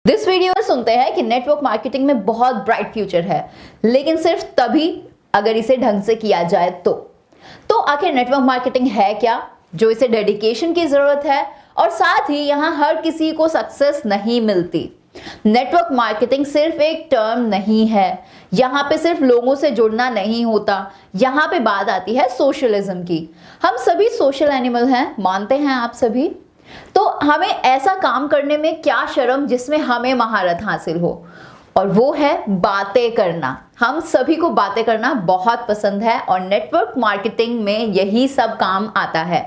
This video सुनते हैं कि नेटवर्क मार्केटिंग में बहुत ब्राइट फ्यूचर है, लेकिन सिर्फ तभी अगर इसे ढंग से किया जाए तो आखिर नेटवर्क मार्केटिंग है क्या, जो इसे डेडिकेशन की जरूरत है और साथ ही यहाँ हर किसी को सक्सेस नहीं मिलती। नेटवर्क मार्केटिंग सिर्फ एक टर्म नहीं है, यहाँ पे सिर्फ लोगों से जुड़ना नहीं होता, यहाँ पे बात आती है सोशलिज्म की। हम सभी सोशल एनिमल हैं, मानते हैं आप सभी? तो हमें ऐसा काम करने में क्या शर्म जिसमें हमें महारत हासिल हो, और वो है बातें करना। हम सभी को बातें करना बहुत पसंद है और नेटवर्क मार्केटिंग में यही सब काम आता है।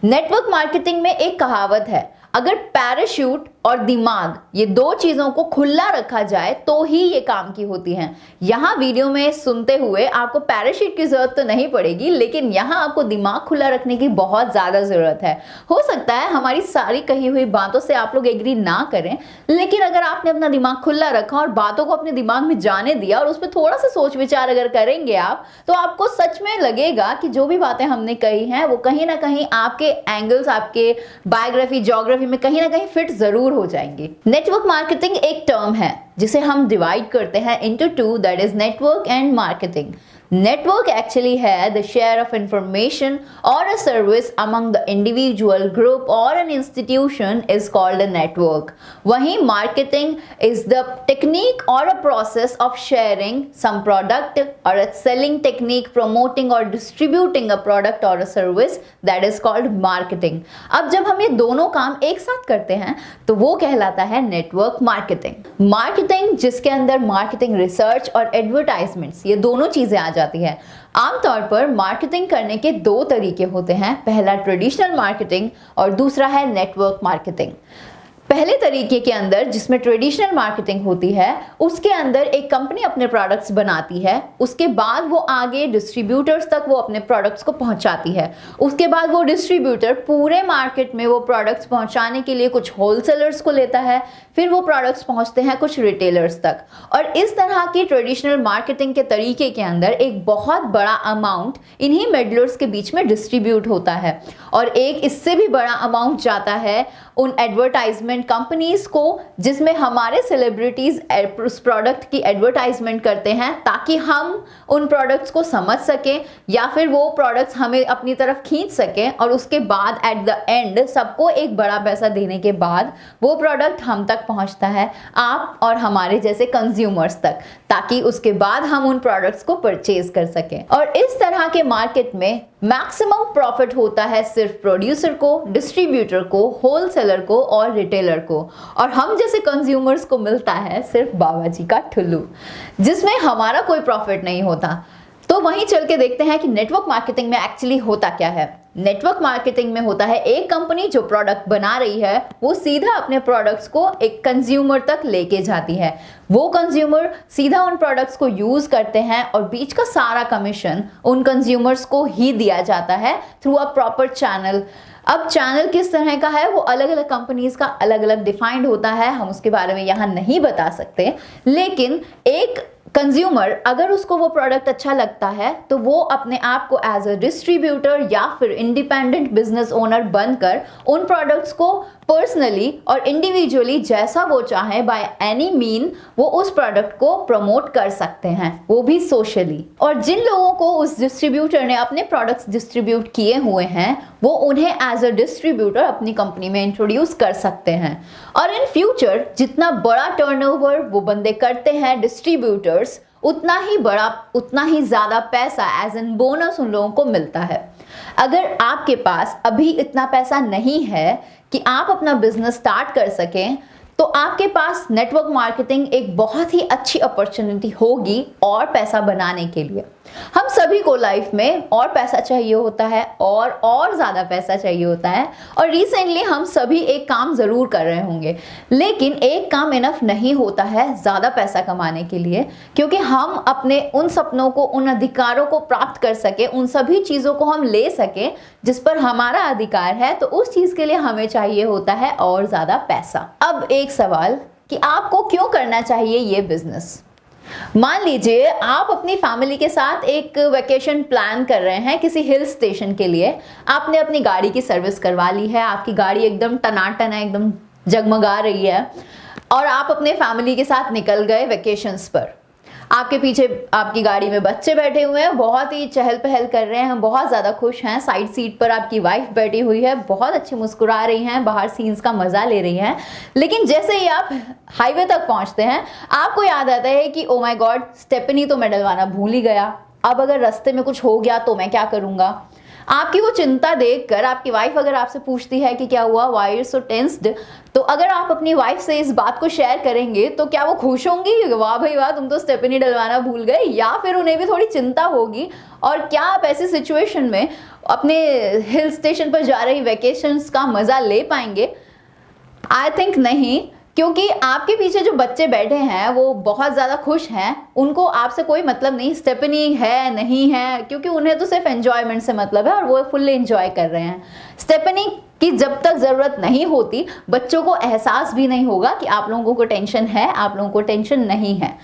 नेटवर्क मार्केटिंग में एक कहावत है, अगर पैराशूट और दिमाग ये दो चीजों को खुला रखा जाए तो ही ये काम की होती हैं। यहाँ वीडियो में सुनते हुए आपको पैराशूट की जरूरत तो नहीं पड़ेगी, लेकिन यहाँ आपको दिमाग खुला रखने की बहुत ज्यादा जरूरत है। हो सकता है हमारी सारी कही हुई बातों से आप लोग एग्री ना करें, लेकिन अगर आपने अपना दिमाग खुला रखा और बातों को अपने दिमाग में जाने दिया और उस पर थोड़ा सा सोच विचार अगर करेंगे आप, तो आपको सच में लगेगा कि जो भी बातें हमने कही हैं वो कहीं ना कहीं आपके एंगल्स, आपके बायोग्राफी, ज्योग्राफी में कहीं ना कहीं फिट जरूर हो जाएंगे। नेटवर्क मार्केटिंग एक टर्म है जिसे हम डिवाइड करते हैं into two, that is network and marketing. Network actually है the share of information or a service among the individual, group or an institution is called a network. वहीं marketing is the technique or a process of sharing some product or a selling technique, promoting or distributing a product or a service, that is called marketing. अब जब हम ये दोनों काम एक साथ करते हैं तो वो कहलाता है नेटवर्क मार्केटिंग। मार्केटिंग जिसके अंदर मार्केटिंग रिसर्च और एडवर्टाइजमेंट्स ये दोनों चीजें आ जाती है। आमतौर पर मार्केटिंग करने के दो तरीके होते हैं, पहला ट्रेडिशनल मार्केटिंग और दूसरा है नेटवर्क मार्केटिंग। पहले तरीके के अंदर जिसमें ट्रेडिशनल मार्केटिंग होती है, उसके अंदर एक कंपनी अपने प्रोडक्ट्स बनाती है, उसके बाद वो आगे डिस्ट्रीब्यूटर्स तक वो अपने प्रोडक्ट्स को पहुंचाती है। उसके बाद वो डिस्ट्रीब्यूटर पूरे मार्केट में वो प्रोडक्ट्स पहुंचाने के लिए कुछ होलसेलर्स को लेता है, फिर वो प्रोडक्ट्स पहुंचते हैं कुछ रिटेलर्स तक। और इस तरह की ट्रेडिशनल मार्केटिंग के तरीके के अंदर एक बहुत बड़ा अमाउंट इन्हीं मेडलर्स के बीच में डिस्ट्रीब्यूट होता है, और एक इससे भी बड़ा अमाउंट जाता है उन एडवर्टाइजमेंट कंपनीज को, जिसमें हमारे सेलिब्रिटीज उस प्रोडक्ट की एडवर्टाइजमेंट करते हैं ताकि हम उन प्रोडक्ट्स को समझ सकें या फिर वो प्रोडक्ट्स हमें अपनी तरफ खींच सकें, और उसके बाद एट द एंड सबको एक बड़ा पैसा देने के बाद वो प्रोडक्ट हम तक पहुंचता है, आप और हमारे जैसे कंज्यूमर्स तक, ताकि उसके बाद हम उन प्रोडक्ट्स को परचेज कर सकें। और इस तरह के मार्केट में मैक्सिमम प्रॉफिट होता है सिर्फ प्रोड्यूसर को, डिस्ट्रीब्यूटर को, होलसेलर को और रिटेलर को, और हम जैसे कंज्यूमर्स को मिलता है सिर्फ बाबा जी का ठुल्लू, जिसमें हमारा कोई प्रॉफिट नहीं होता। तो वहीं चल के देखते हैं कि नेटवर्क मार्केटिंग में एक्चुअली होता क्या है। नेटवर्क मार्केटिंग में होता है, एक कंपनी जो प्रोडक्ट बना रही है वो सीधा अपने प्रोडक्ट्स को एक कंज्यूमर तक लेके जाती है, वो कंज्यूमर सीधा उन प्रोडक्ट्स को यूज करते हैं और बीच का सारा कमीशन उन कंज्यूमर्स को ही दिया जाता है थ्रू अ प्रॉपर चैनल। अब चैनल किस तरह का है वो अलग अलग कंपनीज का अलग अलग डिफाइंड होता है, हम उसके बारे में यहाँ नहीं बता सकते, लेकिन एक कंज्यूमर अगर उसको वो प्रोडक्ट अच्छा लगता है तो वो अपने आप को एज अ डिस्ट्रीब्यूटर या फिर इंडिपेंडेंट बिजनेस ओनर बनकर उन प्रोडक्ट्स को पर्सनली और इंडिविजुअली जैसा वो चाहे बाय एनी मीन वो उस प्रोडक्ट को प्रमोट कर सकते हैं, वो भी सोशली। और जिन लोगों को उस डिस्ट्रीब्यूटर ने अपने प्रोडक्ट्स डिस्ट्रीब्यूट किए हुए हैं वो उन्हें एज अ डिस्ट्रीब्यूटर अपनी कंपनी में इंट्रोड्यूस कर सकते हैं। और इन फ्यूचर जितना बड़ा टर्नओवर वो बंदे करते हैं डिस्ट्रीब्यूटर्स, उतना ही बड़ा, उतना ही ज्यादा पैसा एज एन बोनस उन लोगों को मिलता है। अगर आपके पास अभी इतना पैसा नहीं है कि आप अपना बिजनेस स्टार्ट कर सकें, तो आपके पास नेटवर्क मार्केटिंग एक बहुत ही अच्छी अपॉर्चुनिटी होगी और पैसा बनाने के लिए। हम सभी को लाइफ में और पैसा चाहिए होता है और ज़्यादा पैसा चाहिए होता है, और रिसेंटली हम सभी एक काम ज़रूर कर रहे होंगे, लेकिन एक काम इनफ नहीं होता है ज़्यादा पैसा कमाने के लिए, क्योंकि हम अपने उन सपनों को, उन अधिकारों को प्राप्त कर सके, उन सभी चीज़ों को हम ले सके जिस पर हमारा अधिकार है, तो उस चीज़ के लिए हमें चाहिए होता है और ज़्यादा पैसा। अब एक सवाल कि आपको क्यों करना चाहिए ये बिजनेस। मान लीजिए आप अपनी फैमिली के साथ एक वेकेशन प्लान कर रहे हैं किसी हिल स्टेशन के लिए। आपने अपनी गाड़ी की सर्विस करवा ली है, आपकी गाड़ी एकदम टनाटन है, एकदम जगमगा रही है। और आप अपने फैमिली के साथ निकल गए वेकेशंस पर। आपके पीछे आपकी गाड़ी में बच्चे बैठे हुए हैं, बहुत ही चहल पहल कर रहे हैं, बहुत ज़्यादा खुश हैं। साइड सीट पर आपकी वाइफ बैठी हुई है, बहुत अच्छी मुस्कुरा रही हैं, बाहर सीन्स का मज़ा ले रही हैं। लेकिन जैसे ही आप हाईवे तक पहुंचते हैं, आपको याद आता है कि ओ माय गॉड, स्टेपनी तो मैं डलवाना भूल ही गया। अब अगर रास्ते में कुछ हो गया तो मैं क्या करूँगा। आपकी वो चिंता देखकर आपकी वाइफ अगर आपसे पूछती है कि क्या हुआ, व्हाई यू सो टेंस्ड, तो अगर आप अपनी वाइफ से इस बात को शेयर करेंगे तो क्या वो खुश होंगी, वाह भाई वाह तुम तो स्टेपनी डलवाना भूल गए, या फिर उन्हें भी थोड़ी चिंता होगी। और क्या आप ऐसी सिचुएशन में अपने हिल स्टेशन पर जा रही वेकेशंस का मजा ले पाएंगे? आई थिंक नहीं, क्योंकि आपके पीछे जो बच्चे बैठे हैं वो बहुत ज़्यादा खुश हैं, उनको आपसे कोई मतलब नहीं स्टेपनी है नहीं है, क्योंकि उन्हें तो सिर्फ एंजॉयमेंट से मतलब है और वो फुल्ली एंजॉय कर रहे हैं। स्टेपनी की जब तक ज़रूरत नहीं होती, बच्चों को एहसास भी नहीं होगा कि आप लोगों को टेंशन है, आप लोगों को टेंशन नहीं है।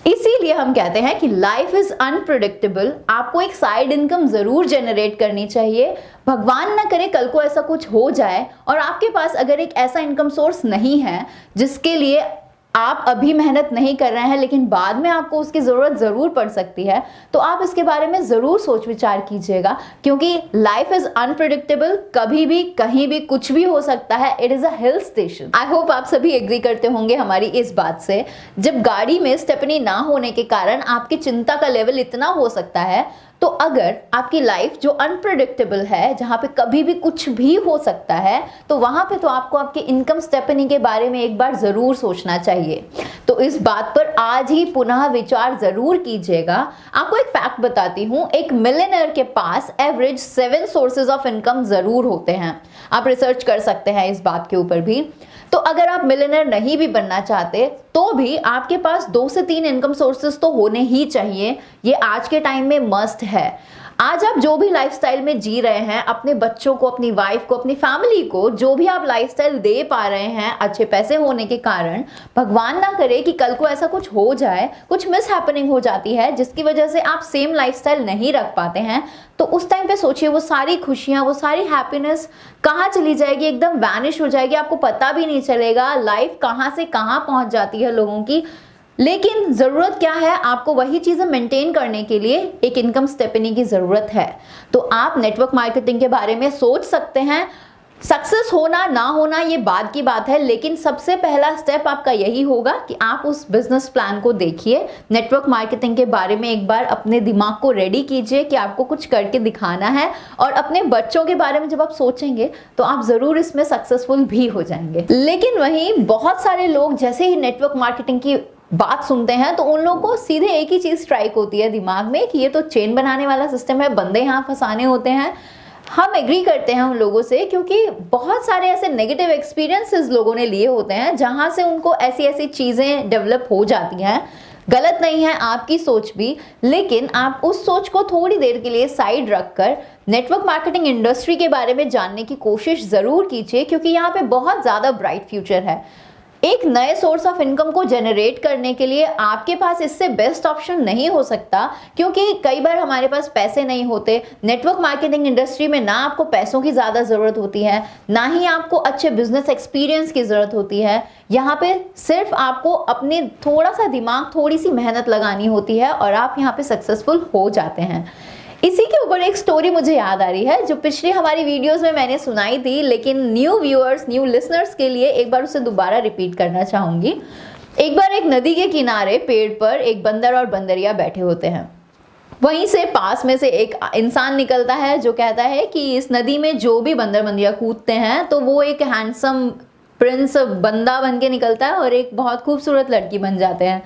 इसीलिए हम कहते हैं कि लाइफ इज अनप्रिडिक्टेबल। आपको एक साइड इनकम जरूर जनरेट करनी चाहिए। भगवान ना करे कल को ऐसा कुछ हो जाए और आपके पास अगर एक ऐसा इनकम सोर्स नहीं है जिसके लिए आप अभी मेहनत नहीं कर रहे हैं, लेकिन बाद में आपको उसकी ज़रूरत ज़रूर पड़ सकती है, तो आप इसके बारे में ज़रूर सोच विचार कीजिएगा, क्योंकि लाइफ इज़ अनप्रिडिक्टेबल। कभी भी कहीं भी कुछ भी हो सकता है। It is a hill station. I hope आप सभी एग्री करते होंगे हमारी इस बात से। जब गाड़ी में स्टेपनी ना होने के कारण आपकी चिंता का लेवल इतना हो सकता है, तो अगर आपकी लाइफ जो अनप्रेडिक्टेबल है, जहाँ पे कभी भी कुछ भी हो सकता है, तो वहाँ पे तो आपको आपके इनकम स्टेपनी के बारे में एक बार ज़रूर सोचना चाहिए। तो इस बात पर आज ही पुनः विचार ज़रूर कीजिएगा। आपको एक फैक्ट बताती हूँ, एक मिलियनेयर के पास एवरेज 7 सोर्सेज ऑफ इनकम ज़रूर होते हैं। आप रिसर्च कर सकते हैं इस बात के ऊपर भी। तो अगर आप मिलियनेयर नहीं भी बनना चाहते तो भी आपके पास 2 से 3 इनकम सोर्सेज तो होने ही चाहिए। ये आज के टाइम में मस्ट है। आज आप जो भी लाइफस्टाइल में जी रहे हैं, अपने बच्चों को, अपनी वाइफ को, अपनी फैमिली को जो भी आप लाइफस्टाइल दे पा रहे हैं अच्छे पैसे होने के कारण, भगवान ना करे कि कल को ऐसा कुछ हो जाए, कुछ मिस हैपनिंग हो जाती है जिसकी वजह से आप सेम लाइफस्टाइल नहीं रख पाते हैं, तो उस टाइम पे सोचिए वो सारी खुशियाँ, वो सारी हैप्पीनेस कहाँ चली जाएगी, एकदम वैनिश हो जाएगी। आपको पता भी नहीं चलेगा लाइफ कहाँ से कहाँ पहुँच जाती है लोगों की। लेकिन ज़रूरत क्या है, आपको वही चीज़ें मेंटेन करने के लिए एक इनकम स्टेपनी की ज़रूरत है। तो आप नेटवर्क मार्केटिंग के बारे में सोच सकते हैं। सक्सेस होना ना होना ये बाद की बात है, लेकिन सबसे पहला स्टेप आपका यही होगा कि आप उस बिजनेस प्लान को देखिए। नेटवर्क मार्केटिंग के बारे में एक बार अपने दिमाग को रेडी कीजिए कि आपको कुछ करके दिखाना है, और अपने बच्चों के बारे में जब आप सोचेंगे तो आप ज़रूर इसमें सक्सेसफुल भी हो जाएंगे। लेकिन वहीं बहुत सारे लोग जैसे ही नेटवर्क मार्केटिंग की बात सुनते हैं तो उन लोगों को सीधे एक ही चीज़ स्ट्राइक होती है दिमाग में कि ये तो चेन बनाने वाला सिस्टम है, बंदे यहाँ फंसाने होते हैं। हम एग्री करते हैं उन लोगों से, क्योंकि बहुत सारे ऐसे नेगेटिव एक्सपीरियंसेस लोगों ने लिए होते हैं जहाँ से उनको ऐसी ऐसी चीज़ें डेवलप हो जाती हैं। गलत नहीं है आपकी सोच भी, लेकिन आप उस सोच को थोड़ी देर के लिए साइड रखकर नेटवर्क मार्केटिंग इंडस्ट्री के बारे में जानने की कोशिश ज़रूर कीजिए, क्योंकि यहाँ पे बहुत ज़्यादा ब्राइट फ्यूचर है। एक नए सोर्स ऑफ इनकम को जनरेट करने के लिए आपके पास इससे बेस्ट ऑप्शन नहीं हो सकता, क्योंकि कई बार हमारे पास पैसे नहीं होते। नेटवर्क मार्केटिंग इंडस्ट्री में ना आपको पैसों की ज़्यादा ज़रूरत होती है, ना ही आपको अच्छे बिजनेस एक्सपीरियंस की ज़रूरत होती है। यहाँ पे सिर्फ आपको अपने थोड़ा सा दिमाग, थोड़ी सी मेहनत लगानी होती है और आप यहाँ पे सक्सेसफुल हो जाते हैं। इसी के ऊपर एक स्टोरी मुझे याद आ रही है जो पिछली हमारी वीडियोस में मैंने सुनाई थी, लेकिन न्यू व्यूअर्स, न्यू लिसनर्स के लिए एक बार उसे दोबारा रिपीट करना चाहूँगी। एक बार एक नदी के किनारे पेड़ पर एक बंदर और बंदरिया बैठे होते हैं। वहीं से पास में से एक इंसान निकलता है जो कहता है कि इस नदी में जो भी बंदर बंदरिया कूदते हैं तो वो एक हैंडसम प्रिंस बंदा बन के निकलता है और एक बहुत खूबसूरत लड़की बन जाते हैं।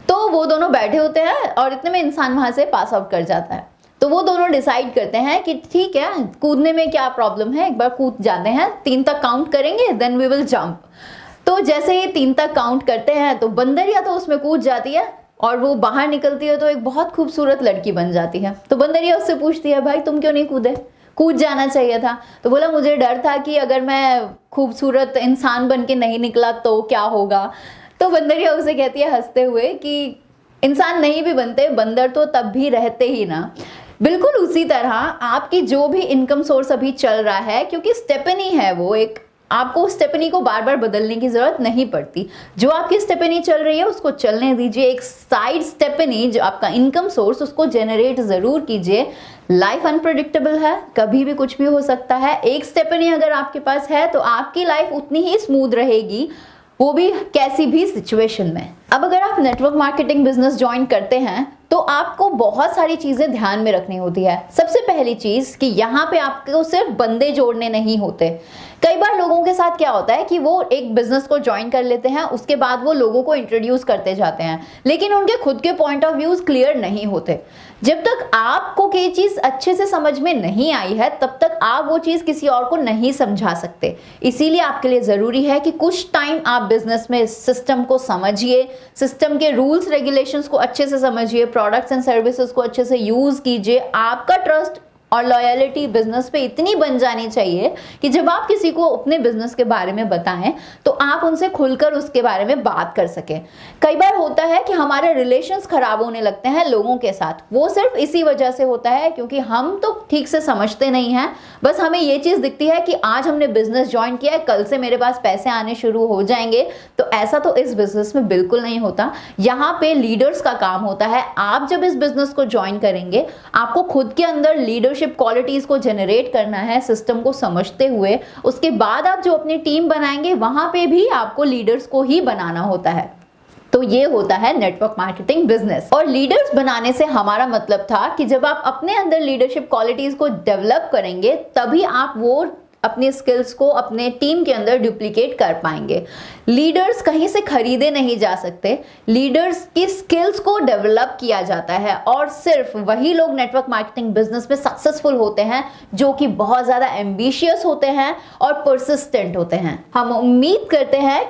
तो वो दोनों बैठे होते हैं और इतने में इंसान वहाँ से पास आउट कर जाता है। तो वो दोनों डिसाइड करते हैं कि ठीक है, कूदने में क्या प्रॉब्लम है, एक बार कूद जाते हैं, 3 तक काउंट करेंगे, देन वी विल जंप। तो जैसे ही 3 तक काउंट करते हैं तो बंदरिया तो उसमें कूद जाती है और वो बाहर निकलती है तो एक बहुत खूबसूरत लड़की बन जाती है। तो बंदरिया उससे पूछती है, भाई तुम क्यों नहीं कूदे, कूद जाना चाहिए था। तो बोला, मुझे डर था कि अगर मैं खूबसूरत इंसान बन के नहीं निकला तो क्या होगा। तो बंदरिया उसे कहती है हंसते हुए कि इंसान नहीं भी बनते, बंदर तो तब भी रहते ही ना। बिल्कुल उसी तरह आपकी जो भी इनकम सोर्स अभी चल रहा है, क्योंकि स्टेपनी है वो एक आपको स्टेपनी को बार बार बदलने की जरूरत नहीं पड़ती। जो आपकी स्टेपनी चल रही है उसको चलने दीजिए, एक साइड स्टेपनी जो आपका इनकम सोर्स उसको जनरेट जरूर कीजिए। लाइफ अनप्रेडिक्टेबल है, कभी भी कुछ भी हो सकता है। एक स्टेपनी अगर आपके पास है तो आपकी लाइफ उतनी ही स्मूथ रहेगी, वो भी कैसी भी सिचुएशन में। अब अगर आप नेटवर्क मार्केटिंग बिजनेस ज्वाइन करते हैं तो आपको बहुत सारी चीजें ध्यान में रखनी होती है। सबसे पहली चीज कि यहाँ पे आपको सिर्फ बंदे जोड़ने नहीं होते। कई बार लोगों के साथ क्या होता है कि वो एक बिजनेस को ज्वाइन कर लेते हैं, उसके बाद वो लोगों को इंट्रोड्यूस करते जाते हैं, लेकिन उनके खुद के पॉइंट ऑफ व्यूज क्लियर नहीं होते। जब तक आपको कोई चीज अच्छे से समझ में नहीं आई है तब तक आप वो चीज किसी और को नहीं समझा सकते। इसीलिए आपके लिए जरूरी है कि कुछ टाइम आप बिजनेस में सिस्टम को समझिए, सिस्टम के रूल्स रेगुलेशंस को अच्छे से समझिए, प्रोडक्ट्स एंड सर्विसेज को अच्छे से यूज कीजिए। आपका ट्रस्ट और लॉयलिटी बिजनेस पे इतनी बन जानी चाहिए कि जब आप किसी को अपने बिजनेस के बारे में बताएं तो आप उनसे खुलकर उसके बारे में बात कर सकें। कई बार होता है कि हमारे रिलेशंस खराब होने लगते हैं लोगों के साथ, वो सिर्फ इसी वजह से होता है क्योंकि हम तो ठीक से समझते नहीं हैं। बस हमें ये चीज दिखती है कि आज हमने बिजनेस ज्वाइन किया है, कल से मेरे पास पैसे आने शुरू हो जाएंगे। तो ऐसा तो इस बिजनेस में बिल्कुल नहीं होता। यहाँ पे लीडर्स का काम होता है। आप जब इस बिजनेस को ज्वाइन करेंगे आपको खुद के अंदर लीडरशिप क्वालिटीज को जनरेट करना है, सिस्टम को समझते हुए। उसके बाद आप जो अपनी टीम बनाएंगे वहां पे भी आपको लीडर्स को ही बनाना होता है। तो ये होता है नेटवर्क मार्केटिंग बिजनेस। और लीडर्स बनाने से हमारा मतलब था कि जब आप अपने अंदर लीडरशिप क्वालिटीज को डेवलप करेंगे तभी आप वो अपनी स्किल्स को अपने टीम के अंदर डुप्लीकेट कर पाएंगे। लीडर्स कहीं से खरीदे नहीं जा सकते, लीडर्स की स्किल्स को डेवलप किया जाता है और सिर्फ वही लोग नेटवर्क मार्केटिंग बिजनेस में सक्सेसफुल होते हैं जो कि बहुत ज्यादा एम्बिशियस होते हैं और परसिस्टेंट होते हैं। हम उम्मीद करते हैं